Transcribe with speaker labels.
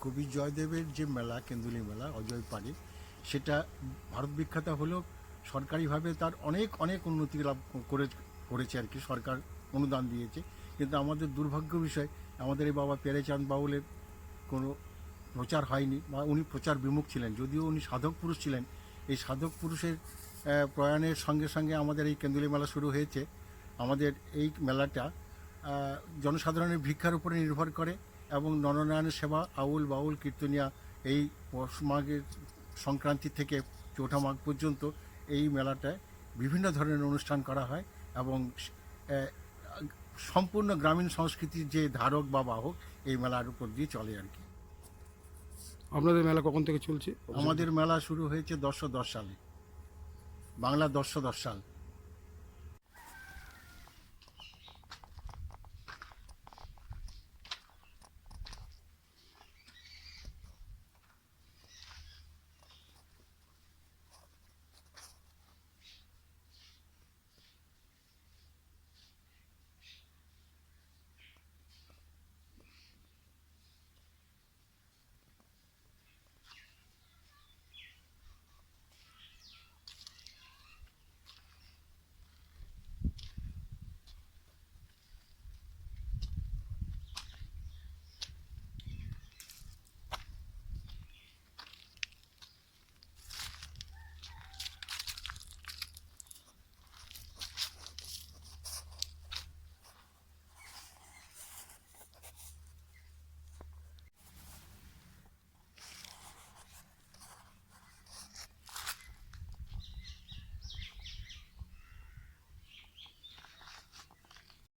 Speaker 1: কবি জয়দেবের যে মেলা কেন্দুলি মেলা অজয় পাড়ে, সেটা ভারত বিখ্যাত হলেও সরকারিভাবে তার অনেক অনেক উন্নতি লাভ করেছে আর কি, সরকার অনুদান দিয়েছে। কিন্তু আমাদের দুর্ভাগ্য বিষয়, আমাদের এই বাবা পেরেচাঁদ বাউলের কোনো প্রচার হয়নি, বা উনি প্রচার বিমুখ ছিলেন। যদিও উনি সাধক পুরুষ ছিলেন, এই সাধক পুরুষের প্রয়াণের সঙ্গে সঙ্গে আমাদের এই কেন্দুলি মেলা শুরু হয়েছে। আমাদের এই মেলাটা জনসাধারণের ভিক্ষার উপরে নির্ভর করে, এবং নরনারায়ণের সেবা, আউল বাউল কীর্তনিয়া, এই পৌষ মাঘের সংক্রান্তি থেকে চৌঠা মাঘ পর্যন্ত এই মেলাটায় বিভিন্ন ধরনের অনুষ্ঠান করা হয়, এবং সম্পূর্ণ গ্রামীণ সংস্কৃতির যে ধারক বা বাহক এই মেলার উপর দিয়ে চলে আর কি।
Speaker 2: আপনাদের মেলা কখন থেকে চলছে?
Speaker 1: আমাদের মেলা শুরু হয়েছে 1010 সালে, বাংলা 1010 সাল।